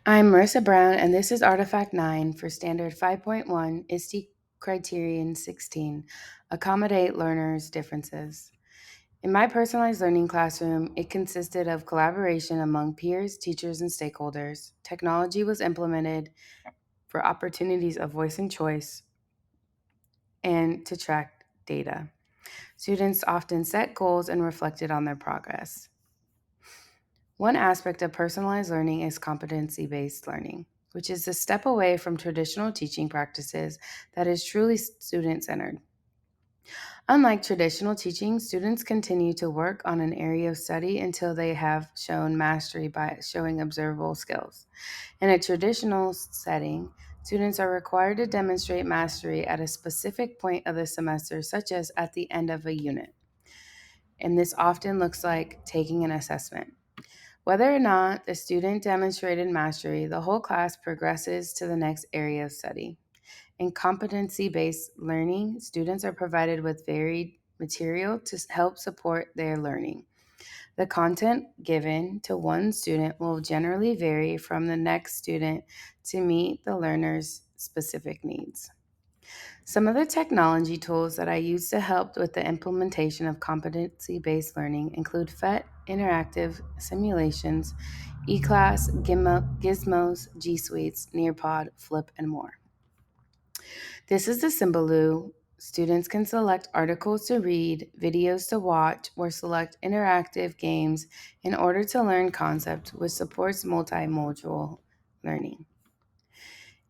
I'm Marissa Brown, and this is Artifact 9 for Standard 5.1, ISTE Criterion 16, Accommodate Learners' Differences. In my personalized learning classroom, it consisted of collaboration among peers, teachers, and stakeholders. Technology was implemented for opportunities of voice and choice and to track data. Students often set goals and reflected on their progress. One aspect of personalized learning is competency-based learning, which is a step away from traditional teaching practices that is truly student-centered. Unlike traditional teaching, students continue to work on an area of study until they have shown mastery by showing observable skills. In a traditional setting, students are required to demonstrate mastery at a specific point of the semester, such as at the end of a unit. And this often looks like taking an assessment. Whether or not the student demonstrated mastery, the whole class progresses to the next area of study. In competency-based learning, students are provided with varied material to help support their learning. The content given to one student will generally vary from the next student to meet the learner's specific needs. Some of the technology tools that I use to help with the implementation of competency-based learning include PhET, interactive simulations, eClass, Gizmos, G Suites, Nearpod, Flip, and more. This is the Symbaloo. Students can select articles to read, videos to watch, or select interactive games in order to learn concepts, which supports multimodal learning.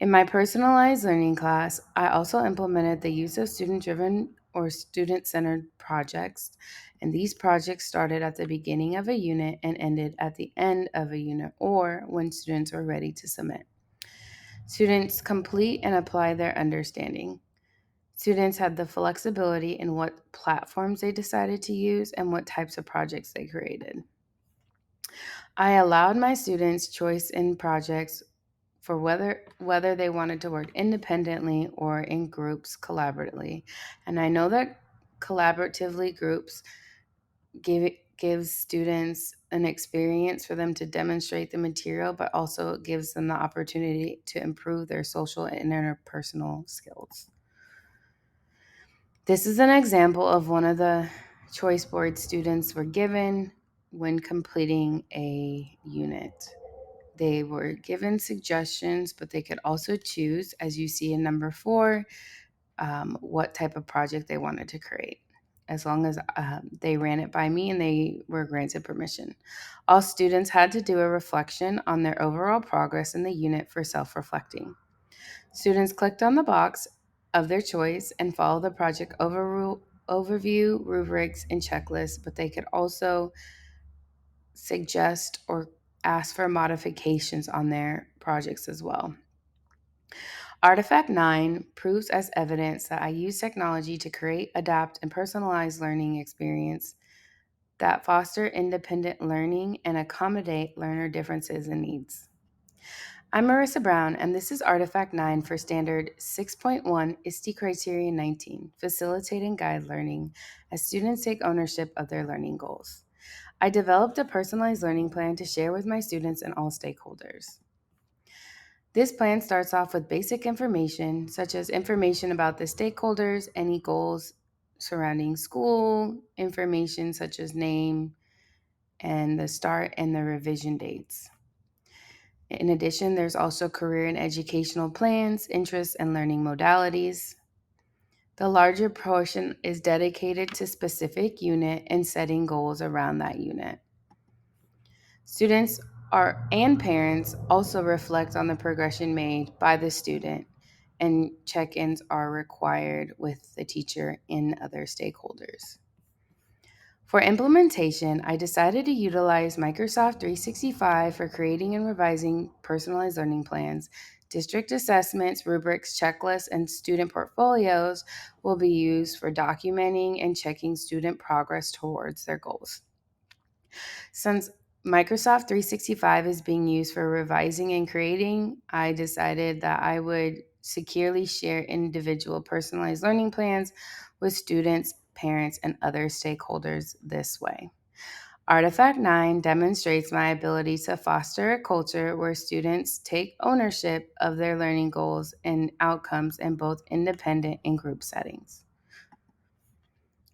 In my personalized learning class, I also implemented the use of student-driven or student-centered projects, and these projects started at the beginning of a unit and ended at the end of a unit or when students were ready to submit. Students complete and apply their understanding. Students had the flexibility in what platforms they decided to use and what types of projects they created. I allowed my students choice in projects for whether they wanted to work independently or in groups collaboratively. And I know that collaboratively groups gives students an experience for them to demonstrate the material, but also gives them the opportunity to improve their social and interpersonal skills. This is an example of one of the choice boards students were given when completing a unit. They were given suggestions, but they could also choose, as you see in number 4, what type of project they wanted to create, as long as they ran it by me and they were granted permission. All students had to do a reflection on their overall progress in the unit for self-reflecting. Students clicked on the box of their choice and followed the project overview, rubrics, and checklists, but they could also suggest or ask for modifications on their projects as well. Artifact 9 proves as evidence that I use technology to create, adapt, and personalize learning experience that foster independent learning and accommodate learner differences and needs. I'm Marissa Brown, and this is Artifact 9 for Standard 6.1 ISTE Criterion 19, Facilitate and Guide Learning as students take ownership of their learning goals. I developed a personalized learning plan to share with my students and all stakeholders. This plan starts off with basic information, such as information about the stakeholders, any goals surrounding school, information such as name, and the start and the revision dates. In addition, there's also career and educational plans, interests, and learning modalities. The larger portion is dedicated to specific unit and setting goals around that unit. Students and parents also reflect on the progression made by the student, and check-ins are required with the teacher and other stakeholders. For implementation, I decided to utilize Microsoft 365 for creating and revising personalized learning plans. District assessments, rubrics, checklists, and student portfolios will be used for documenting and checking student progress towards their goals. Since Microsoft 365 is being used for revising and creating, I decided that I would securely share individual personalized learning plans with students, parents, and other stakeholders this way. Artifact 9 demonstrates my ability to foster a culture where students take ownership of their learning goals and outcomes in both independent and group settings.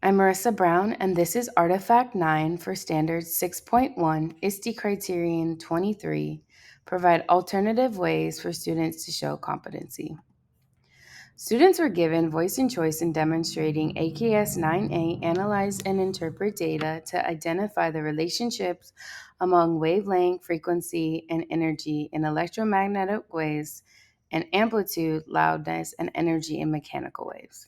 I'm Marissa Brown, and this is Artifact 9 for Standard 6.1, ISTE Criterion 23, provide alternative ways for students to show competency. Students were given voice and choice in demonstrating AKS 9A analyze and interpret data to identify the relationships among wavelength, frequency, and energy in electromagnetic waves and amplitude, loudness, and energy in mechanical waves.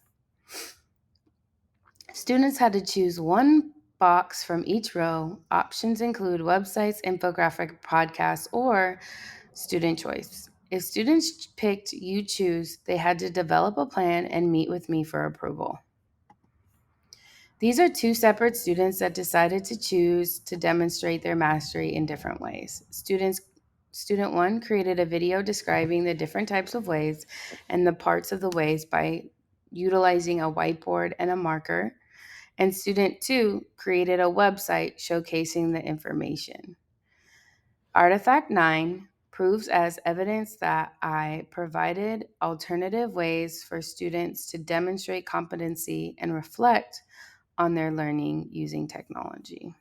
Students had to choose one box from each row. Options include websites, infographic, podcasts, or student choice. If students picked you choose, they had to develop a plan and meet with me for approval. These are two separate students that decided to choose to demonstrate their mastery in different ways. Student 1 created a video describing the different types of waves and the parts of the waves by utilizing a whiteboard and a marker. And student 2 created a website showcasing the information. Artifact 9 proves as evidence that I provided alternative ways for students to demonstrate competency and reflect on their learning using technology.